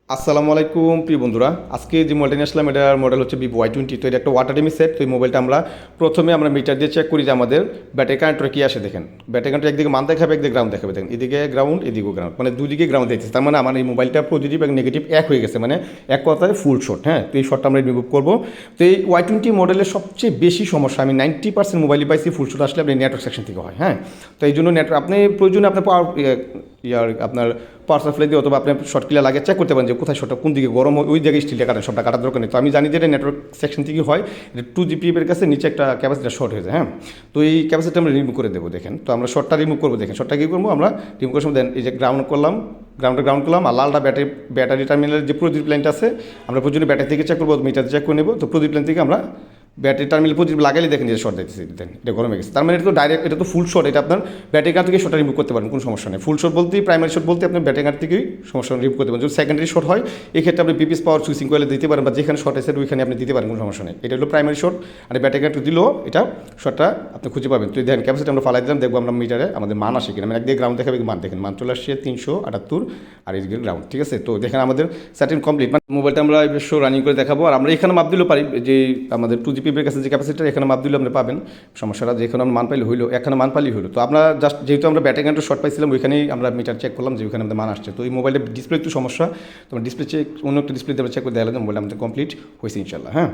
আসসালামু আলাইকুম প্রিয় বন্ধুরা, আজকে যে মোবাইলটা নিয়ে আসলাম এটার মডেল হচ্ছে ভিভো Y20। তো এটা একটা ওয়াটার ডেমি সেট। তো এই মোবাইলটা প্রথমে আমরা মিটার দিয়ে চেক করি যে আমাদের ব্যাটারি কারেন্টটা কি আসে। দেখেন ব্যাটারি কারেন্ট একদিকে মান দেখাবে, একদিকে গ্রাউন্ড দেখাবে। দেখেন এদিকে গ্রাউন্ড, এদিকেও গ্রাউন্ড, মানে দুদিকে গ্রাউন্ড দিতেছে। তার মানে আমার এই মোবাইলটা পজিটিভ এবং নেগেটিভ এক হয়ে গেছে, মানে এক কথায় ফুল শট। হ্যাঁ, তো এই শটটা আমরা রিমুভ করবো। তো এই Y20 মডেলের সবচেয়ে বেশি সমস্যা আমি 90% মোবাইলই পাইছি ফুল শট আসলে আপনি নেটওয়ার্ক সেকশন থেকে হয়। হ্যাঁ, তো এই জন্য নেটওয়ার্ক আপনি প্রয়োজনে আপনার পাওয়ার আপনার পাওয়ার সাপ্লাই দিয়ে অথবা আপনি শর্ট ক্লিয়ার লাগে চেক করতে পারেন যে কোথায় শর্টটা কোন দিকে গরম হয়, ওই জায়গায় স্টিলটা কাটেন, সবটা কাটার দরকার নেই। তো আমি জানি যে এটা নেটওয়ার্ক সেকশন থেকে হয়। এটা 2Gbps এর কাছে নিচে একটা ক্যাপাসিটার শর্ট হয়ে যায়। হ্যাঁ, তো এই ক্যাপাসিটি আমরা রিমুভ করে দেবো। দেখেন, তো আমরা শর্টটা রিমুভ করবো। দেখেন শর্টটা কী করবো, আমরা রিমুভ করার সময় দেন এই যে গ্রাউন্ড করলাম, গ্রাউন্ড করলাম, আর লালটা ব্যাটারি টার্মিনালের যে প্রদীপ লাইনটা আছে আমরা প্রয়োজনে ব্যাটারি থেকে চেক করবো, মিটার চেক করে নেবো। তো প্রদীপ লাইন থেকে আমরা ব্যাটারি টার্মিনাল প্রদীপ লাগাইলে দেখেন যে শর্ট দিতেছে, দেন এটা গরম হয়ে গেছে। তার মানে এটা তো ডাইরেক্ট, এটা তো ফুল শর্ট। এটা আপনার ব্যাটারি কার্ড থেকে শর্টটা রিমুভ করতে পারেন, কোনো সমস্যা নেই। ফুল শর্ট বলতে প্রাইমারি শর্ট বলতে আপনি ব্যাটারি কার্ড থেকেই সমস্যা রিমুভ করতে পারেন। যদি সেকেন্ডারি শর্ট হয় এক্ষেত্রে আপনি বিপিএস পাওয়ার সুইচিং কয়েলে দিতে পারেন, বা যেখানে শর্ট আছে ওইখানে আপনি দিতে পারেন, কোনো সমস্যা নেই। এটা হলো প্রাইমারি শর্ট। আর ব্যাটারি কার্ড দিলেও এটা শর্টটা আপনি খুঁজে পাবেন। তো দেখেন ক্যাপাসিটি আমরা ফালাই দিলাম, দেখবো আমরা মিটারে আমাদের মান আসে কিনা। মানে একদিকে গ্রাউন্ড দেখাবে, মান দেখেন মান চলে আসছে 378, আর এইদিকে গ্রাউন্ড। ঠিক আছে, তো দেখেন আমাদের সেটিং কমপ্লিট। মানে মোবাইলটা আমরা শো রানিং করে দেখাবো। আর আমরা এখানে মাপ দিলেও পারি যে আমাদের 2Gbps এর কাছে যে ক্যাপাসিটি এখানে মাপ দিলে আপনি পাবেন। সমস্যাটা যেখানে আমরা মান পাইলে হইলো, এখানে মান পাইলেই হলো। তো আমরা জাস্ট যেহেতু আমরা ব্যাটারি কারেন্টের শর্ট পাইছিলাম ওইখানেই আমরা মিটার চেক করলাম যে ওইখানে আমাদের মান আসছে। তো এই মোবাইলের ডিসপ্লে একটু সমস্যা, তো ডিসপ্লে চেক অন্য একটা ডিসপ্লে দিয়ে চেক করে দেখালাম মোবাইলটা আমাদের কমপ্লিট হয়েছে ইনশাল্লাহ। হ্যাঁ।